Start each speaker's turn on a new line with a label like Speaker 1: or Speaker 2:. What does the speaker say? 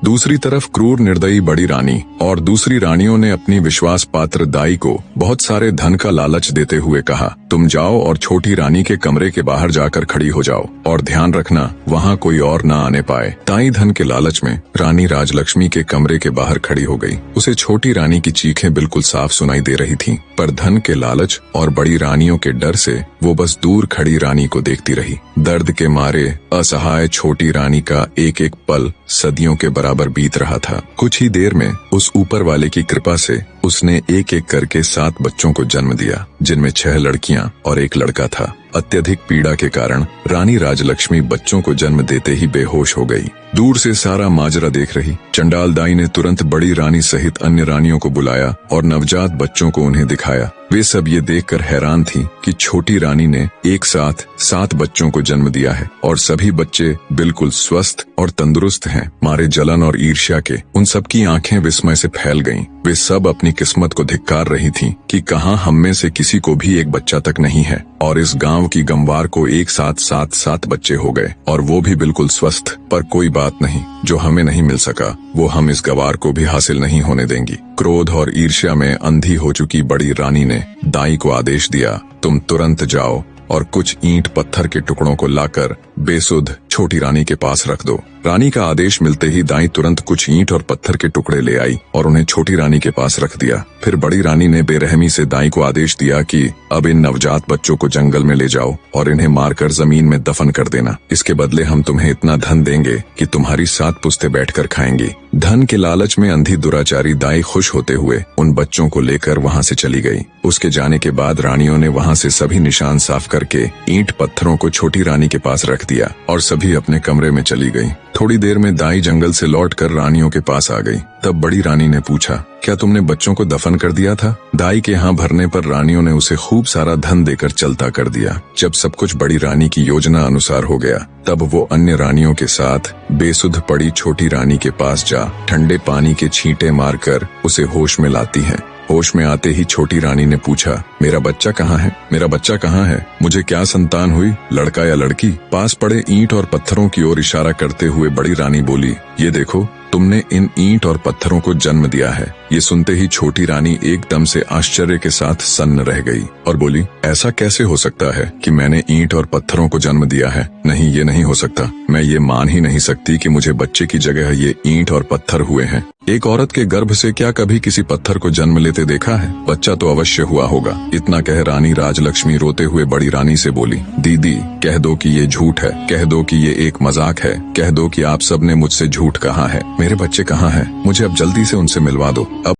Speaker 1: दूसरी तरफ क्रूर निर्दयी बड़ी रानी और दूसरी रानियों ने अपनी विश्वास पात्र दाई को बहुत सारे धन का लालच देते हुए कहा, तुम जाओ और छोटी रानी के कमरे के बाहर जाकर खड़ी हो जाओ और ध्यान रखना वहाँ कोई और ना आने पाए। दाई धन के लालच में रानी राजलक्ष्मी के कमरे के बाहर खड़ी हो गई। उसे छोटी रानी की चीखें बिल्कुल साफ सुनाई दे रही थीं, पर धन के लालच और बड़ी रानियों के डर से वो बस दूर खड़ी रानी को देखती रही। दर्द के मारे असहाय छोटी रानी का एक एक पल सदियों के बराबर बीत रहा था। कुछ ही देर में उस ऊपर वाले की कृपा से उसने एक एक करके 7 बच्चों को जन्म दिया, जिनमें 6 लड़कियां और 1 लड़का था। अत्यधिक पीड़ा के कारण रानी राजलक्ष्मी बच्चों को जन्म देते ही बेहोश हो गई। दूर से सारा माजरा देख रही चंडाल दाई ने तुरंत बड़ी रानी सहित अन्य रानियों को बुलाया और नवजात बच्चों को उन्हें दिखाया। वे सब ये देखकर हैरान थीं कि छोटी रानी ने एक साथ 7 बच्चों को जन्म दिया है और सभी बच्चे बिल्कुल स्वस्थ और तंदुरुस्त हैं। मारे जलन और ईर्ष्या के उन सबकी आंखें विस्मय से फैल गईं। वे सब अपनी किस्मत को धिक्कार रही थीं कि कहां हम में से किसी को भी एक बच्चा तक नहीं है और इस गांव की गंवार को एक साथ 7 बच्चे हो गए और वो भी बिल्कुल स्वस्थ। पर कोई बात नहीं, जो हमें नहीं मिल सका वो हम इस गंवार को भी हासिल नहीं होने देंगी। क्रोध और ईर्ष्या में अंधी हो चुकी बड़ी रानी ने दाई को आदेश दिया, तुम तुरंत जाओ और कुछ ईंट पत्थर के टुकड़ों को लाकर बेसुध छोटी रानी के पास रख दो। रानी का आदेश मिलते ही दाई तुरंत कुछ ईंट और पत्थर के टुकड़े ले आई और उन्हें छोटी रानी के पास रख दिया। फिर बड़ी रानी ने बेरहमी से दाई को आदेश दिया कि अब इन नवजात बच्चों को जंगल में ले जाओ और इन्हें मारकर जमीन में दफन कर देना। इसके बदले हम तुम्हें इतना धन देंगे कि तुम्हारी 7 पुश्तें बैठकर खाएंगी। धन के लालच में अंधी दुराचारी दाई खुश होते हुए उन बच्चों को लेकर वहाँ से चली गई। उसके जाने के बाद रानियों ने वहाँ से सभी निशान साफ करके ईंट पत्थरों को छोटी रानी के पास रख दिया और सभी अपने कमरे में चली गई। थोड़ी देर में दाई जंगल से लौटकर रानियों के पास आ गई। तब बड़ी रानी ने पूछा, क्या तुमने बच्चों को दफन कर दिया था? दाई के यहाँ भरने पर रानियों ने उसे खूब सारा धन देकर चलता कर दिया। जब सब कुछ बड़ी रानी की योजना अनुसार हो गया, तब वो अन्य रानियों के साथ बेसुध पड़ी छोटी रानी के पास जा ठंडे पानी के छींटे मारकर उसे होश में लाती है। होश में आते ही छोटी रानी ने पूछा, मेरा बच्चा कहाँ है? मेरा बच्चा कहाँ है? मुझे क्या संतान हुई, लड़का या लड़की? पास पड़े ईंट और पत्थरों की ओर इशारा करते हुए बड़ी रानी बोली, ये देखो, तुमने इन ईंट और पत्थरों को जन्म दिया है। ये सुनते ही छोटी रानी एकदम से आश्चर्य के साथ सन्न रह गई और बोली, ऐसा कैसे हो सकता है कि मैंने ईंट और पत्थरों को जन्म दिया है? नहीं, ये नहीं हो सकता। मैं ये मान ही नहीं सकती कि मुझे बच्चे की जगह ये ईंट और पत्थर हुए हैं। एक औरत के गर्भ से क्या कभी किसी पत्थर को जन्म लेते देखा है? बच्चा तो अवश्य हुआ होगा। इतना कह रानी राजलक्ष्मी रोते हुए बड़ी रानी से बोली, दीदी, कह दो कि ये झूठ है, कह दो कि ये एक मजाक है, कह दो कि आप सब ने मुझसे झूठ कहा है। मेरे बच्चे कहाँ हैं? मुझे अब जल्दी से उनसे मिलवा दो। अब